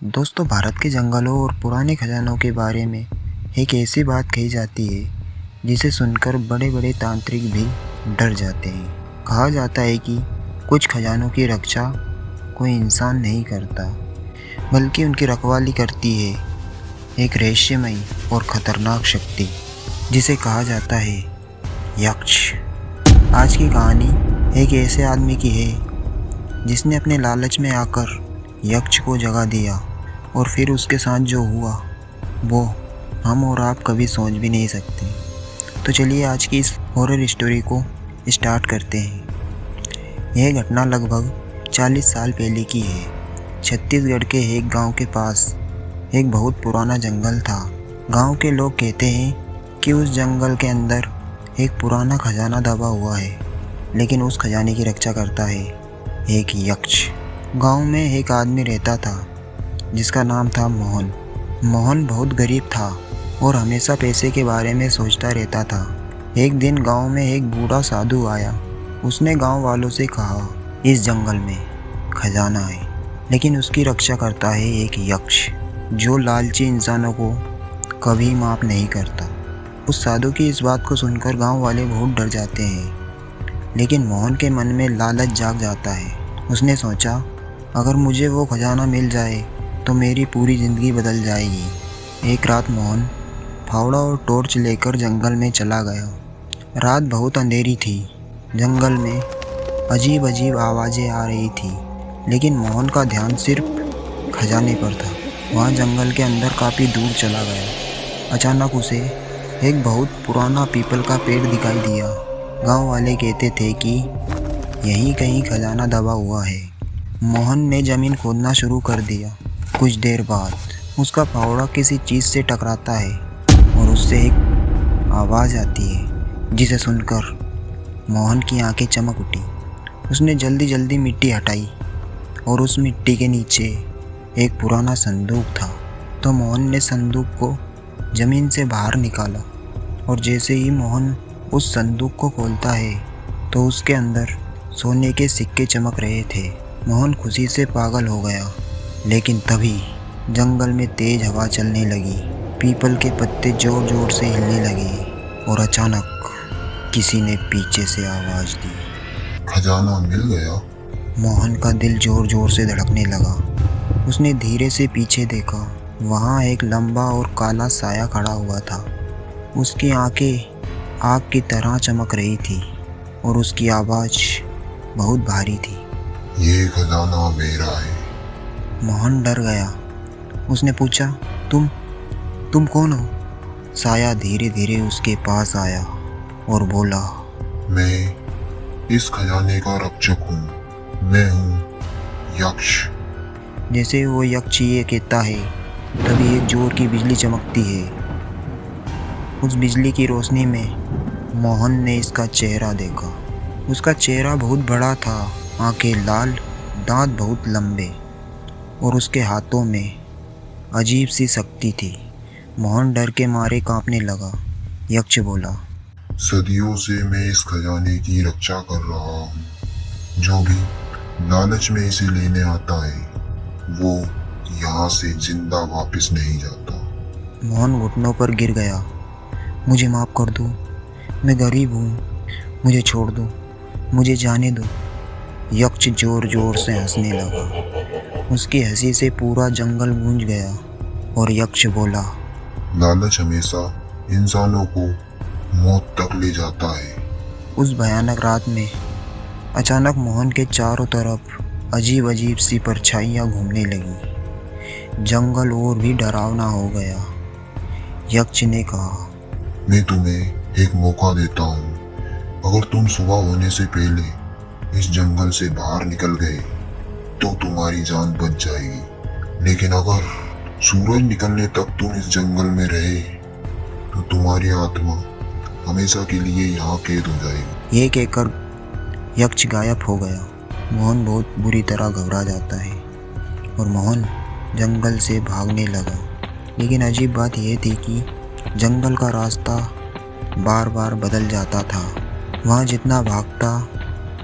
दोस्तों, भारत के जंगलों और पुराने खजानों के बारे में एक ऐसी बात कही जाती है जिसे सुनकर बड़े बड़े तांत्रिक भी डर जाते हैं। कहा जाता है कि कुछ खजानों की रक्षा कोई इंसान नहीं करता, बल्कि उनकी रखवाली करती है एक रहस्यमयी और खतरनाक शक्ति जिसे कहा जाता है यक्ष। आज की कहानी एक ऐसे आदमी की है जिसने अपने लालच में आकर यक्ष को जगा दिया और फिर उसके साथ जो हुआ वो हम और आप कभी सोच भी नहीं सकते। तो चलिए आज की इस हॉरर स्टोरी को स्टार्ट करते हैं। यह घटना लगभग 40 साल पहले की है। छत्तीसगढ़ के एक गांव के पास एक बहुत पुराना जंगल था। गांव के लोग कहते हैं कि उस जंगल के अंदर एक पुराना खजाना दबा हुआ है, लेकिन उस खजाने की रक्षा करता है एक यक्ष। गांव में एक आदमी रहता था जिसका नाम था मोहन। मोहन बहुत गरीब था और हमेशा पैसे के बारे में सोचता रहता था। एक दिन गांव में एक बूढ़ा साधु आया। उसने गांव वालों से कहा, इस जंगल में खजाना है, लेकिन उसकी रक्षा करता है एक यक्ष जो लालची इंसानों को कभी माफ़ नहीं करता। उस साधु की इस बात को सुनकर गांव वाले बहुत डर जाते हैं, लेकिन मोहन के मन में लालच जाग जाता है। उसने सोचा, अगर मुझे वो खजाना मिल जाए तो मेरी पूरी ज़िंदगी बदल जाएगी। एक रात मोहन फावड़ा और टॉर्च लेकर जंगल में चला गया। रात बहुत अंधेरी थी। जंगल में अजीब अजीब आवाज़ें आ रही थी, लेकिन मोहन का ध्यान सिर्फ खजाने पर था। वहाँ जंगल के अंदर काफ़ी दूर चला गया। अचानक उसे एक बहुत पुराना पीपल का पेड़ दिखाई दिया। गांव वाले कहते थे कि यहीं कहीं खजाना दबा हुआ है। मोहन ने ज़मीन खोदना शुरू कर दिया। कुछ देर बाद उसका फावड़ा किसी चीज़ से टकराता है और उससे एक आवाज़ आती है जिसे सुनकर मोहन की आंखें चमक उठी। उसने जल्दी जल्दी मिट्टी हटाई और उस मिट्टी के नीचे एक पुराना संदूक था। तो मोहन ने संदूक को ज़मीन से बाहर निकाला और जैसे ही मोहन उस संदूक को खोलता है तो उसके अंदर सोने के सिक्के चमक रहे थे। मोहन खुशी से पागल हो गया, लेकिन तभी जंगल में तेज हवा चलने लगी। पीपल के पत्ते जोर जोर से हिलने लगे और अचानक किसी ने पीछे से आवाज़ दी, खजाना मिल गया। मोहन का दिल जोर जोर से धड़कने लगा। उसने धीरे से पीछे देखा। वहाँ एक लंबा और काला साया खड़ा हुआ था। उसकी आंखें आग की तरह चमक रही थी और उसकी आवाज़ बहुत भारी थी। ये खजाना मेरा है। मोहन डर गया। उसने पूछा, तुम कौन हो? साया धीरे धीरे उसके पास आया और बोला, मैं इस खजाने का रक्षक हूँ। मैं हूँ यक्ष। जैसे वो यक्ष ये कहता है, तभी एक जोर की बिजली चमकती है। उस बिजली की रोशनी में मोहन ने इसका चेहरा देखा। उसका चेहरा बहुत बड़ा था, आंखें लाल, दांत बहुत लंबे और उसके हाथों में अजीब सी शक्ति थी। मोहन डर के मारे कांपने लगा। यक्ष बोला, सदियों से मैं इस खजाने की रक्षा कर रहा हूँ। जो भी लालच में इसे लेने आता है वो यहाँ से जिंदा वापस नहीं जाता। मोहन घुटनों पर गिर गया। मुझे माफ़ कर दो, मैं गरीब हूँ, मुझे छोड़ दो, मुझे जाने दो। यक्ष जोर जोर से हंसने लगा। उसकी हंसी से पूरा जंगल गूंज गया और यक्ष बोला, लालच हमेशा इंसानों को मौत तक ले जाता है। उस भयानक रात में अचानक मोहन के चारों तरफ अजीब अजीब सी परछाइयाँ घूमने लगीं। जंगल और भी डरावना हो गया। यक्ष ने कहा, मैं तुम्हें एक मौका देता हूँ। अगर तुम सुबह होने से पहले इस जंगल से बाहर निकल गए तो तुम्हारी जान बच जाएगी, लेकिन अगर सूरज निकलने तक तुम इस जंगल में रहे तो तुम्हारी आत्मा हमेशा के लिए यहाँ कैद हो जाएगी। ये कहकर यक्ष गायब हो गया। मोहन बहुत बुरी तरह घबरा जाता है और मोहन जंगल से भागने लगा। लेकिन अजीब बात यह थी कि जंगल का रास्ता बार बार बदल जाता था। वहाँ जितना भागता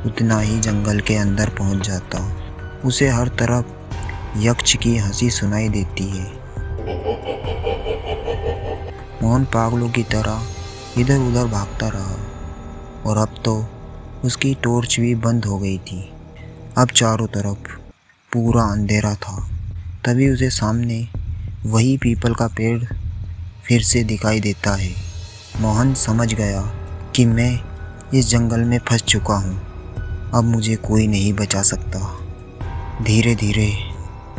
उतना ही जंगल के अंदर पहुँच जाता। उसे हर तरफ यक्ष की हंसी सुनाई देती है। मोहन पागलों की तरह इधर उधर भागता रहा और अब तो उसकी टॉर्च भी बंद हो गई थी। अब चारों तरफ पूरा अंधेरा था। तभी उसे सामने वही पीपल का पेड़ फिर से दिखाई देता है। मोहन समझ गया कि मैं इस जंगल में फंस चुका हूँ। अब मुझे कोई नहीं बचा सकता। धीरे धीरे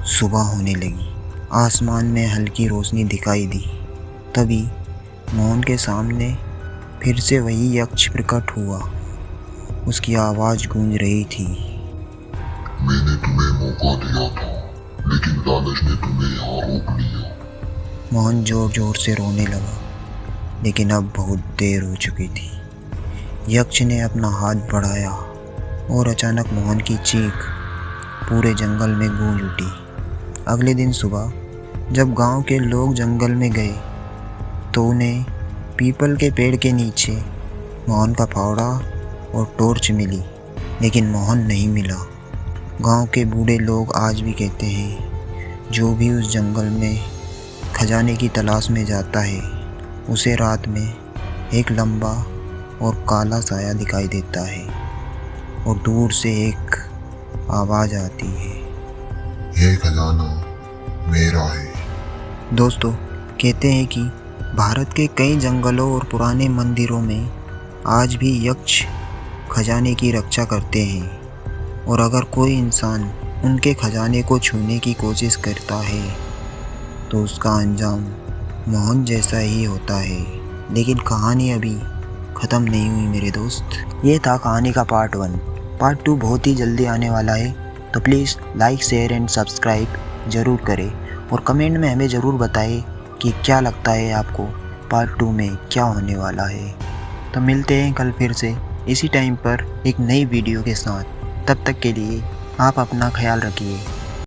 सुबह होने लगी। आसमान में हल्की रोशनी दिखाई दी। तभी मोहन के सामने फिर से वही यक्ष प्रकट हुआ। उसकी आवाज़ गूंज रही थी। मैंने तुम्हें मौका दिया था, लेकिन लालच ने तुम्हें यहाँ रोक लिया। मोहन जोर जोर से रोने लगा, लेकिन अब बहुत देर हो चुकी थी। यक्ष ने अपना हाथ बढ़ाया और अचानक मोहन की चीख पूरे जंगल में गूंज उठी। अगले दिन सुबह जब गांव के लोग जंगल में गए तो उन्हें पीपल के पेड़ के नीचे मोहन का फावड़ा और टॉर्च मिली, लेकिन मोहन नहीं मिला। गांव के बूढ़े लोग आज भी कहते हैं, जो भी उस जंगल में खजाने की तलाश में जाता है उसे रात में एक लंबा और काला साया दिखाई देता है और दूर से एक आवाज़ आती है, यह खजाना मेरा है। दोस्तों, कहते हैं कि भारत के कई जंगलों और पुराने मंदिरों में आज भी यक्ष खजाने की रक्षा करते हैं और अगर कोई इंसान उनके खजाने को छूने की कोशिश करता है तो उसका अंजाम मोहन जैसा ही होता है। लेकिन कहानी अभी ख़त्म नहीं हुई मेरे दोस्त। ये था कहानी का पार्ट 1। पार्ट 2 बहुत ही जल्दी आने वाला है, तो please like share and subscribe ज़रूर करें और कमेंट में हमें ज़रूर बताएं कि क्या लगता है आपको पार्ट 2 में क्या होने वाला है। तो मिलते हैं कल फिर से इसी टाइम पर एक नई वीडियो के साथ। तब तक के लिए आप अपना ख्याल रखिए।